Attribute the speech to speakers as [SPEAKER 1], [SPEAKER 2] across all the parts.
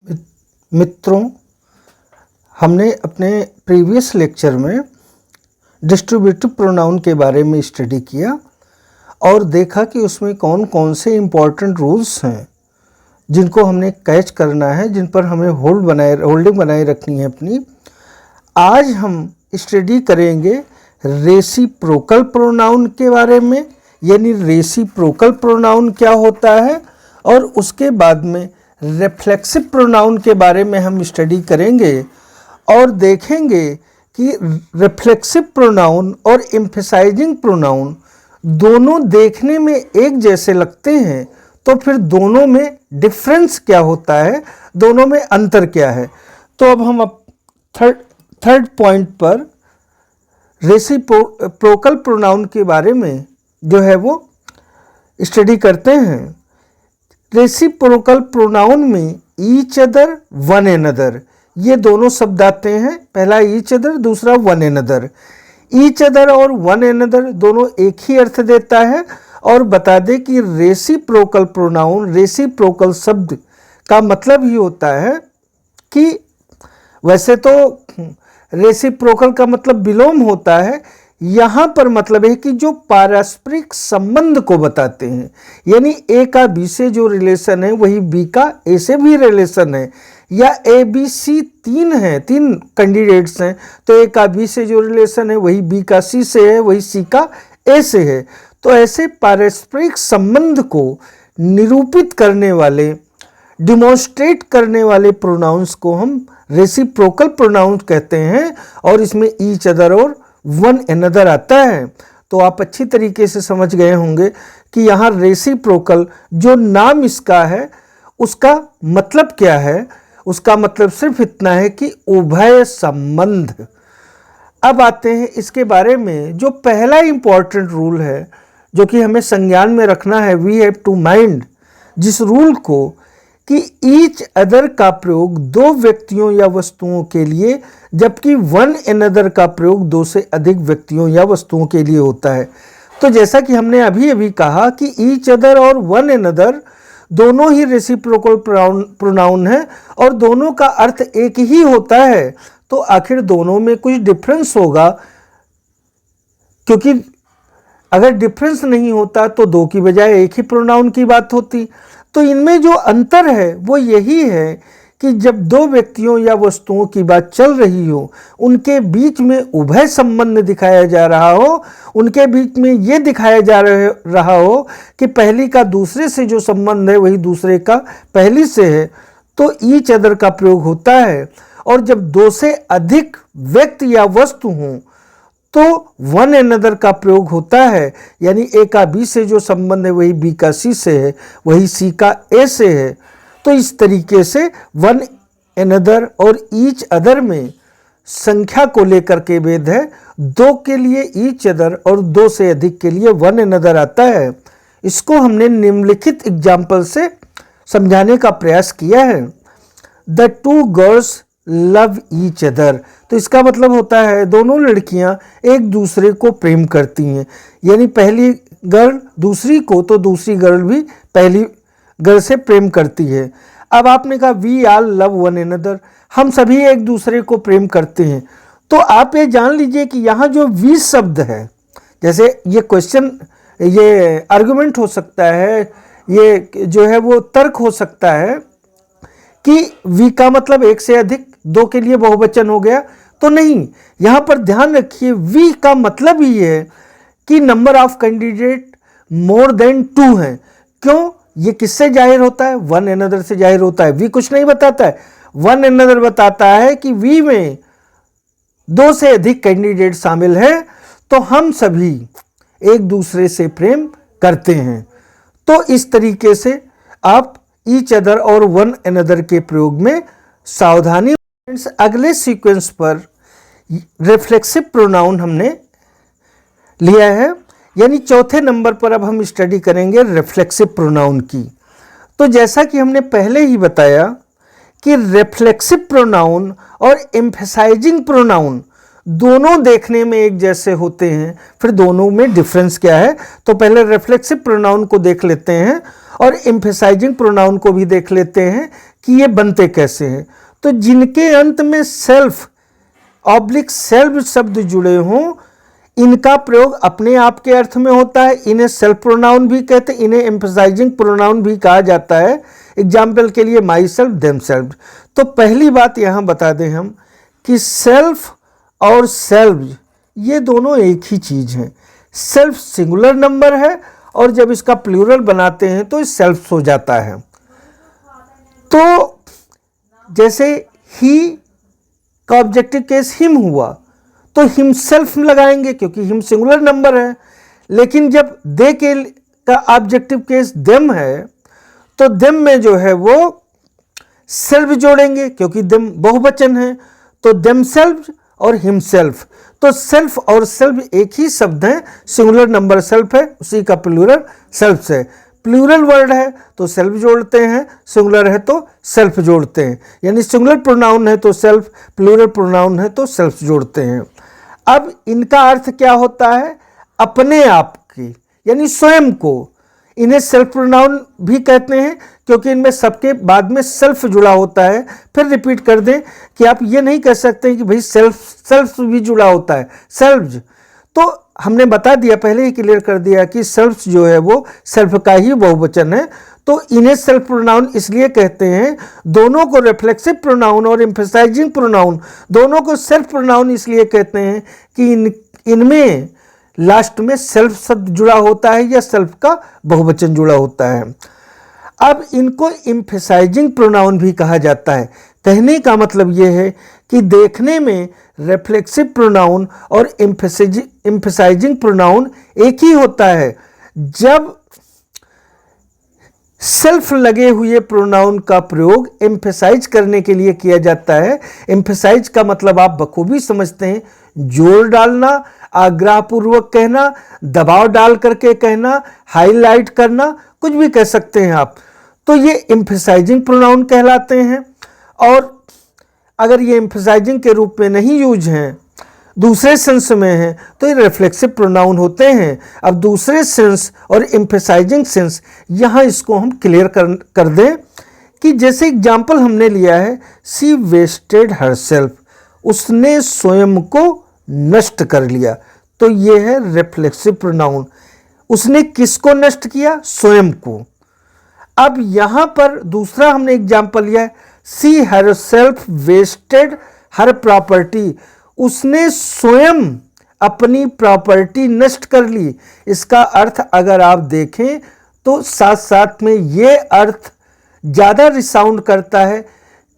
[SPEAKER 1] मित्रों, हमने अपने प्रीवियस लेक्चर में डिस्ट्रीब्यूटिव प्रोनाउन के बारे में स्टडी किया और देखा कि उसमें कौन कौन से इम्पॉर्टेंट रूल्स हैं जिनको हमने कैच करना है, जिन पर हमें होल्डिंग बनाए रखनी है अपनी। आज हम स्टडी करेंगे रेसिप्रोकल प्रोनाउन के बारे में, यानी रेसिप्रोकल प्रोनाउन क्या होता है, और उसके बाद में रिफ्लेक्सिव प्रोनाउन के बारे में हम स्टडी करेंगे और देखेंगे कि रिफ्लेक्सिव प्रोनाउन और एम्फसाइजिंग प्रोनाउन दोनों देखने में एक जैसे लगते हैं, तो फिर दोनों में डिफरेंस क्या होता है, दोनों में अंतर क्या है। तो अब हम थर्ड पॉइंट पर रेसिप्रोकल प्रोनाउन के बारे में जो है वो स्टडी करते हैं। रेसिप्रोकल प्रोनाउन में ईच अदर, वन एनदर, ये दोनों शब्द आते हैं। पहला ईच अदर, दूसरा वन एनदर। ईच अदर और वन एनदर दोनों एक ही अर्थ देता है। और बता दें कि रेसिप्रोकल प्रोनाउन, रेसिप्रोकल शब्द का मतलब ही होता है कि वैसे तो रेसिप्रोकल का मतलब विलोम होता है, यहाँ पर मतलब है कि जो पारस्परिक संबंध को बताते हैं, यानी ए का बी से जो रिलेशन है वही बी का ए से भी रिलेशन है, या ए बी सी तीन कैंडिडेट्स हैं, तो ए का बी से जो रिलेशन है वही बी का सी से है, वही सी का ए से है। तो ऐसे पारस्परिक संबंध को निरूपित करने वाले, डिमॉन्स्ट्रेट करने वाले प्रोनाउंस को हम रेसिप्रोकल प्रोनाउंस कहते हैं, और इसमें ईच अदर और वन एनदर आता है। तो आप अच्छी तरीके से समझ गए होंगे कि यहाँ रेसिप्रोकल जो नाम इसका है उसका मतलब क्या है। उसका मतलब सिर्फ इतना है कि उभय संबंध। अब आते हैं इसके बारे में, जो पहला इंपॉर्टेंट रूल है जो कि हमें संज्ञान में रखना है, वी हैव टू माइंड, जिस रूल को कि ईच अदर का प्रयोग दो व्यक्तियों या वस्तुओं के लिए, जबकि वन एनदर का प्रयोग दो से अधिक व्यक्तियों या वस्तुओं के लिए होता है। तो जैसा कि हमने अभी कहा कि ईच अदर और वन एनदर दोनों ही रेसिप्रोकल प्रोनाउन है और दोनों का अर्थ एक ही होता है, तो आखिर दोनों में कुछ डिफरेंस होगा, क्योंकि अगर डिफरेंस नहीं होता तो दो की बजाय एक ही प्रोनाउन की बात होती। तो इनमें जो अंतर है वो यही है कि जब दो व्यक्तियों या वस्तुओं की बात चल रही हो, उनके बीच में उभय संबंध दिखाया जा रहा हो, उनके बीच में ये दिखाया जा रहा हो कि पहली का दूसरे से जो संबंध है वही दूसरे का पहली से है, तो ईच अदर का प्रयोग होता है। और जब दो से अधिक व्यक्ति या वस्तु हों तो वन एनदर का प्रयोग होता है, यानी ए का बी से जो संबंध है वही बी का सी से है, वही सी का ए से है। तो इस तरीके से वन एनदर और ईच अदर में संख्या को लेकर के भेद है। दो के लिए ईच अदर और दो से अधिक के लिए वन एनदर आता है। इसको हमने निम्नलिखित एग्जाम्पल से समझाने का प्रयास किया है। The two girls love each other, तो इसका मतलब होता है दोनों लड़कियां एक दूसरे को प्रेम करती हैं, यानी पहली गर्ल दूसरी को, तो दूसरी गर्ल भी पहली गर्ल से प्रेम करती है। अब आपने कहा we all love one another, हम सभी एक दूसरे को प्रेम करते हैं। तो आप ये जान लीजिए कि यहाँ जो वी शब्द है, जैसे ये क्वेश्चन, ये आर्गुमेंट हो सकता है, ये जो है वो तर्क हो सकता है कि वी का मतलब एक से अधिक, दो के लिए बहुवचन हो गया, तो नहीं। यहाँ पर ध्यान रखिए वी का मतलब ही है कि number of candidate more than two हैं। क्यों? ये किससे जाहिर होता है? वन एनदर से जाहिर होता है। वी कुछ नहीं बताता है, वन एनदर बताता है कि वी में दो से अधिक कैंडिडेट शामिल हैं, तो हम सभी एक दूसरे से प्रेम करते हैं। तो इस तरीके से आप ईच अदर और वन एनदर के प्रयोग में सावधानी। अगले सीक्वेंस पर रिफ्लेक्सिव प्रोनाउन हमने लिया है, यानी चौथे नंबर पर अब हम स्टडी करेंगे रिफ्लेक्सिव प्रोनाउन की। तो जैसा कि हमने पहले ही बताया कि रिफ्लेक्सिव प्रोनाउन और एम्फसाइजिंग प्रोनाउन दोनों देखने में एक जैसे होते हैं, फिर दोनों में डिफरेंस क्या है। तो पहले रिफ्लेक्सिव प्रोनाउन को देख लेते हैं और एम्फसाइजिंग प्रोनाउन को भी देख लेते हैं कि ये बनते कैसे हैं। तो जिनके अंत में सेल्फ ऑब्लिक सेल्फ शब्द जुड़े हों, इनका प्रयोग अपने आप के अर्थ में होता है। इन्हें सेल्फ प्रोनाउन भी कहते हैं, इन्हें एम्फसाइजिंग प्रोनाउन भी कहा जाता है। एग्जाम्पल के लिए माई सेल्फ, देम सेल्फ। तो पहली बात यहाँ बता दें हम कि सेल्फ और सेल्फ ये दोनों एक ही चीज़ हैं। सेल्फ सिंगुलर नंबर है और जब इसका प्लूरल बनाते हैं तो सेल्फ हो जाता है। तो जैसे ही का ऑब्जेक्टिव केस हिम हुआ तो हिमसेल्फ लगाएंगे क्योंकि हिम सिंगुलर नंबर है। लेकिन जब दे के का ऑब्जेक्टिव केस देम है तो देम में जो है वो सेल्फ जोड़ेंगे क्योंकि देम बहुवचन है। तो देम सेल्फ और हिमसेल्फ, तो सेल्फ और सेल्फ एक ही शब्द है। सिंगुलर नंबर सेल्फ है, उसी का प्लूरल सेल्फ से। प्लूरल वर्ड है तो सेल्फ जोड़ते हैं, सिंगुलर है तो सेल्फ जोड़ते हैं। यानी सिंगुलर प्रोनाउन है तो सेल्फ, प्लूरल प्रोनाउन है तो सेल्फ जोड़ते हैं। अब इनका अर्थ क्या होता है? अपने आप की, यानी स्वयं को। इन्हें सेल्फ प्रोनाउन भी कहते हैं क्योंकि इनमें सबके बाद में सेल्फ जुड़ा होता है। फिर रिपीट कर दें कि आप ये नहीं कह सकते कि भाई सेल्फ भी जुड़ा होता है, सेल्फ। तो हमने बता दिया, पहले ही क्लियर कर दिया कि सेल्फ जो है वो सेल्फ का ही बहुवचन है। तो इन्हें सेल्फ प्रोनाउन इसलिए कहते हैं। दोनों को रिफ्लेक्सिव प्रोनाउन और एम्फसाइजिंग प्रोनाउन दोनों को सेल्फ प्रोनाउन इसलिए कहते हैं कि इनमें लास्ट में सेल्फ शब्द जुड़ा होता है या सेल्फ का बहुवचन जुड़ा होता है। अब इनको एम्फसाइजिंग प्रोनाउन भी कहा जाता है। कहने का मतलब यह है कि देखने में रिफ्लेक्सिव प्रोनाउन और एम्फसाइजिंग प्रोनाउन एक ही होता है। जब सेल्फ लगे हुए प्रोनाउन का प्रयोग एम्फसाइज करने के लिए किया जाता है। एम्फसाइज का मतलब आप बखूबी समझते हैं, जोर डालना, आग्रहपूर्वक कहना, दबाव डाल करके कहना, हाईलाइट करना, कुछ भी कह सकते हैं आप। तो ये एम्फसाइजिंग प्रोनाउन कहलाते हैं। और अगर ये एम्फसाइजिंग के रूप में नहीं यूज हैं, दूसरे सेंस में हैं, तो ये रिफ्लेक्सिव प्रोनाउन होते हैं। अब दूसरे सेंस और एम्फसाइजिंग सेंस, यहाँ इसको हम क्लियर कर दें कि जैसे एग्जाम्पल हमने लिया है, सी वेस्टेड हरसेल्फ, उसने स्वयं को नष्ट कर लिया। तो ये है रिफ्लेक्सिव प्रोनाउन। उसने किसको नष्ट किया? स्वयं को। अब यहाँ पर दूसरा हमने एग्जाम्पल लिया है, सी हरसेल्फ वेस्टेड हर प्रॉपर्टी, उसने स्वयं अपनी प्रॉपर्टी नष्ट कर ली। इसका अर्थ अगर आप देखें तो साथ साथ में ये अर्थ ज़्यादा रिसाउंड करता है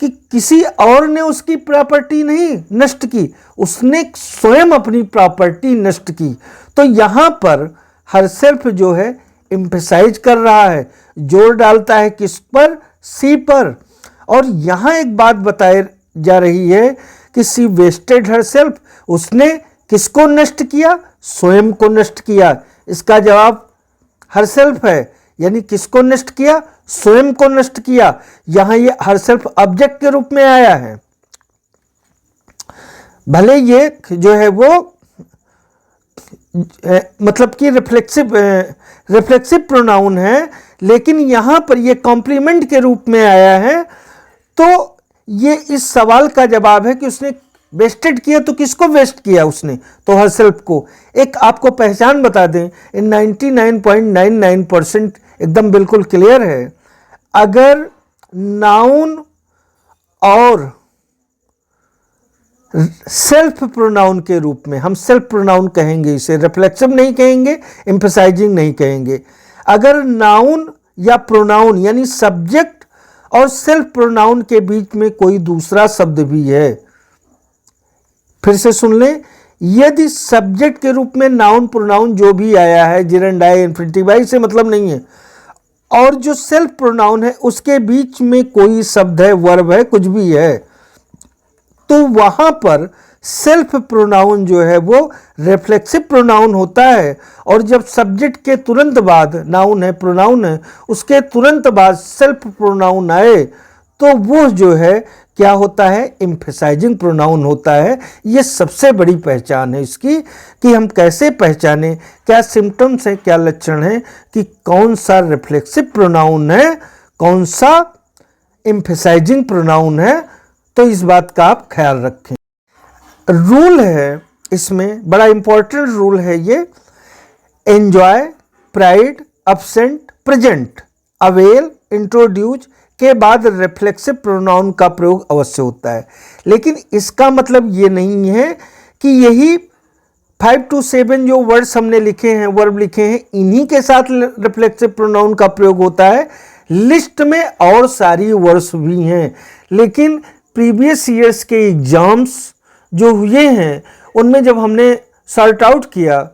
[SPEAKER 1] कि किसी और ने उसकी प्रॉपर्टी नहीं नष्ट की, उसने स्वयं अपनी प्रॉपर्टी नष्ट की। तो यहाँ पर हरसेल्फ जो है एम्फसाइज कर रहा है, जोर डालता है किस पर? सी पर। और यहाँ एक बात बताई जा रही है कि सी वेस्टेड हरसेल्फ, उसने किसको नष्ट किया? स्वयं को नष्ट किया। इसका जवाब हरसेल्फ है, यानी किसको नष्ट किया? स्वयं को नष्ट किया। यहां ये हरसेल्फ ऑब्जेक्ट के रूप में आया है। भले ये जो है वो मतलब कि रिफ्लेक्सिव प्रोनाउन है, लेकिन यहां पर ये कॉम्प्लीमेंट के रूप में आया है। तो ये इस सवाल का जवाब है कि उसने वेस्टेड किया, तो किसको वेस्ट किया उसने? तो हरसेल्फ को। एक आपको पहचान बता दें, इन 99.99% एकदम बिल्कुल क्लियर है। अगर नाउन और सेल्फ प्रोनाउन के रूप में, हम सेल्फ प्रोनाउन कहेंगे इसे, रिफ्लेक्सिव नहीं कहेंगे, एम्फसाइजिंग नहीं कहेंगे। अगर नाउन या प्रोनाउन यानी सब्जेक्ट और सेल्फ प्रोनाउन के बीच में कोई दूसरा शब्द भी है, फिर से सुन लें, यदि सब्जेक्ट के रूप में नाउन प्रोनाउन जो भी आया है, जिरेंड आए, इन्फिनिटिव आई, से मतलब नहीं है, और जो सेल्फ प्रोनाउन है उसके बीच में कोई शब्द है, वर्ब है, कुछ भी है, तो वहां पर सेल्फ प्रोनाउन जो है वो रिफ्लेक्सिव प्रोनाउन होता है। और जब सब्जेक्ट के तुरंत बाद नाउन है, प्रोनाउन है, उसके तुरंत बाद सेल्फ प्रोनाउन आए तो वो जो है क्या होता है? एम्फसाइजिंग प्रोनाउन होता है। ये सबसे बड़ी पहचान है इसकी कि हम कैसे पहचानें, क्या सिम्टम्स हैं, क्या लक्षण हैं कि कौन सा रिफ्लेक्सिव प्रोनाउन है, कौन सा एम्फेसाइजिंग प्रोनाउन है, तो इस बात का आप ख्याल रखें। रूल है इसमें, बड़ा इंपॉर्टेंट रूल है ये, enjoy, pride, absent, present, avail, introduce के बाद रिफ्लेक्सिव प्रोनाउन का प्रयोग अवश्य होता है। लेकिन इसका मतलब ये नहीं है कि यही 5 to 7 जो वर्ड्स हमने लिखे हैं, वर्ब लिखे हैं, इन्हीं के साथ रिफ्लेक्सिव प्रोनाउन का प्रयोग होता है। लिस्ट में और सारी वर्ड्स भी हैं, लेकिन प्रीवियस ईयर्स के एग्जाम्स जो हुए हैं उनमें जब हमने सॉर्ट आउट किया,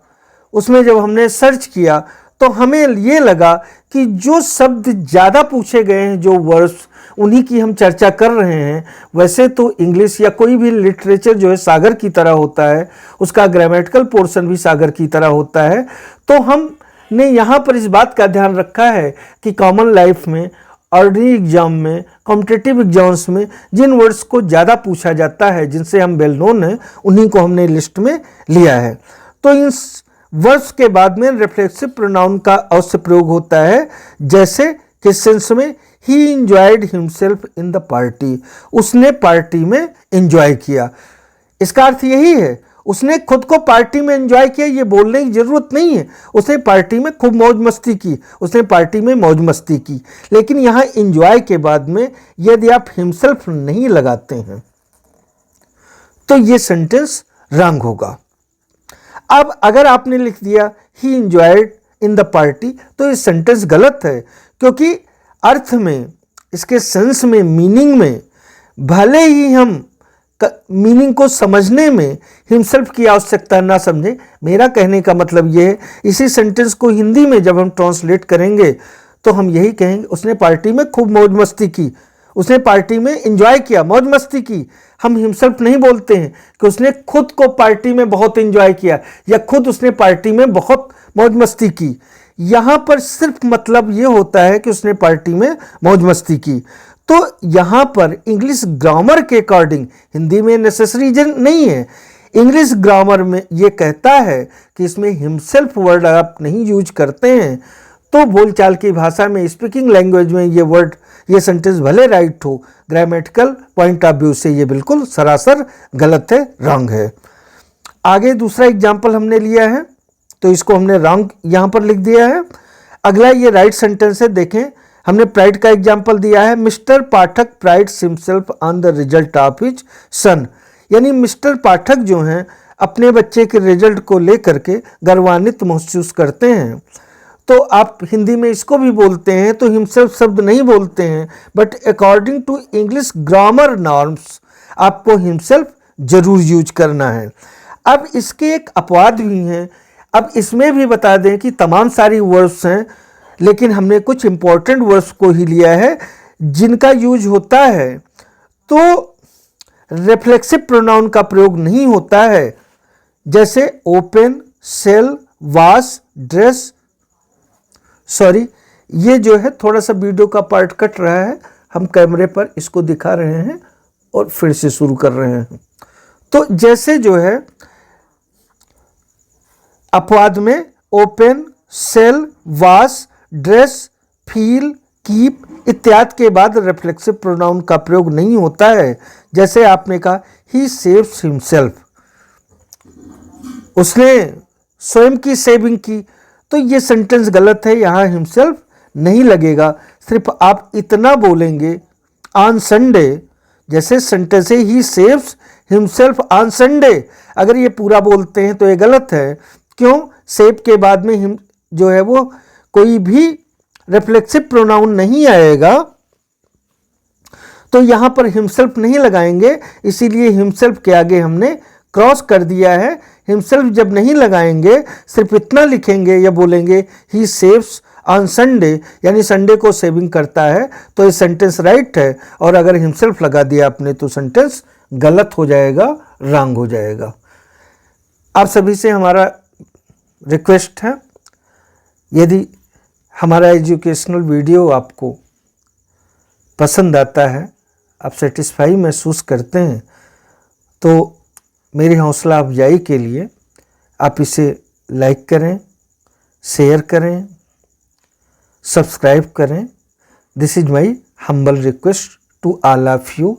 [SPEAKER 1] उसमें जब हमने सर्च किया, तो हमें ये लगा कि जो शब्द ज़्यादा पूछे गए हैं, जो वर्ड्स, उन्हीं की हम चर्चा कर रहे हैं। वैसे तो इंग्लिश या कोई भी लिटरेचर जो है सागर की तरह होता है, उसका ग्रामेटिकल पोर्शन भी सागर की तरह होता है। तो हमने यहाँ पर इस बात का ध्यान रखा है कि कॉमन लाइफ में, ऑर्डिनरी एग्जाम में, कॉम्पिटिटिव एग्जाम्स में जिन वर्ड्स को ज़्यादा पूछा जाता है, जिनसे हम वेल नोन हैं, उन्हीं को हमने लिस्ट में लिया है। तो इन वर्ड्स के बाद में रिफ्लेक्सिव प्रोनाउन का अवश्य प्रयोग होता है। जैसे किस सेंस में, ही enjoyed himself in the party, उसने पार्टी में एंजॉय किया। इसका अर्थ यही है, उसने खुद को पार्टी में एंजॉय किया, ये बोलने की जरूरत नहीं है। उसने पार्टी में खूब मौज मस्ती की, उसने पार्टी में मौज मस्ती की। लेकिन यहाँ एंजॉय के बाद में यदि आप हिमसेल्फ नहीं लगाते हैं तो ये सेंटेंस रॉन्ग होगा। अब अगर आपने लिख दिया ही इंजॉयड इन द पार्टी, तो ये सेंटेंस गलत है, क्योंकि अर्थ में, इसके सेंस में, मीनिंग में, भले ही हम मीनिंग को समझने में हिमसेल्फ की आवश्यकता ना समझें, मेरा कहने का मतलब ये है, इसी सेंटेंस को हिंदी में जब हम ट्रांसलेट करेंगे तो हम यही कहेंगे, उसने पार्टी में खूब मौज मस्ती की, उसने पार्टी में एंजॉय किया, मौज मस्ती की। हम हिमसेल्फ नहीं बोलते हैं कि उसने खुद को पार्टी में बहुत एंजॉय किया या खुद उसने पार्टी में बहुत मौज मस्ती की। यहाँ पर सिर्फ मतलब ये होता है कि उसने पार्टी में मौज मस्ती की। तो यहाँ पर इंग्लिश ग्रामर के अकॉर्डिंग, हिंदी में नेसेसरी नहीं है, इंग्लिश ग्रामर में ये कहता है कि इसमें हिमसेल्फ वर्ड आप नहीं यूज करते हैं, तो बोलचाल की भाषा में, स्पीकिंग लैंग्वेज में ये वर्ड, ये सेंटेंस भले राइट हो, ग्रामेटिकल पॉइंट ऑफ व्यू से ये बिल्कुल सरासर गलत है, रॉन्ग है। आगे दूसरा एग्जाम्पल हमने लिया है, तो इसको हमने रॉन्ग यहाँ पर लिख दिया है। अगला ये राइट सेंटेंस है, देखें, हमने प्राइड का एग्जाम्पल दिया है, mister Pathak prides himself on the result of his son, यानी मिस्टर पाठक जो हैं अपने बच्चे के रिजल्ट को लेकर के गर्वान्वित महसूस करते हैं। तो आप हिंदी में इसको भी बोलते हैं तो हिमसेल्फ शब्द नहीं बोलते हैं, but according to English grammar norms आपको हिमसेल्फ जरूर यूज करना है। अब इसके एक अपवाद भी हैं। अब इसमें भी बता दें कि तमाम सारी वर्ड्स हैं, लेकिन हमने कुछ इंपॉर्टेंट वर्ड्स को ही लिया है जिनका यूज होता है तो रिफ्लेक्सिव प्रोनाउन का प्रयोग नहीं होता है। जैसे open, sell, wash, dress. Sorry, ये जो है थोड़ा सा वीडियो का पार्ट कट रहा है, हम कैमरे पर इसको दिखा रहे हैं और फिर से शुरू कर रहे हैं। तो जैसे जो है अपवाद में open, sell, wash, dress, feel, keep इत्यादि के बाद रिफ्लेक्सिव प्रोनाउन का प्रयोग नहीं होता है। जैसे आपने कहा ही सेव्स हिमसेल्फ, उसने स्वयं की सेविंग की, तो ये सेंटेंस गलत है, यहाँ हिमसेल्फ नहीं लगेगा। सिर्फ आप इतना बोलेंगे ऑन संडे, जैसे सेंटेंस है ही सेव्स हिमसेल्फ ऑन संडे, अगर ये पूरा बोलते हैं तो ये गलत है। क्यों? सेव के बाद में हिम जो है वो कोई भी रिफ्लेक्सिव प्रोनाउन नहीं आएगा, तो यहाँ पर हिमसेल्फ नहीं लगाएंगे, इसीलिए हिमसेल्फ के आगे हमने क्रॉस कर दिया है। हिमसेल्फ जब नहीं लगाएंगे, सिर्फ इतना लिखेंगे या बोलेंगे ही सेव्स ऑन संडे, यानी संडे को सेविंग करता है, तो ये सेंटेंस राइट है। और अगर हिमसेल्फ लगा दिया आपने तो सेंटेंस गलत हो जाएगा, रॉन्ग हो जाएगा। आप सभी से हमारा रिक्वेस्ट है, यदि हमारा एजुकेशनल वीडियो आपको पसंद आता है, आप सेटिस्फाई महसूस करते हैं, तो मेरी हौसला अफजाई के लिए आप इसे लाइक करें, शेयर करें, सब्सक्राइब करें। This is my humble request. To all of you.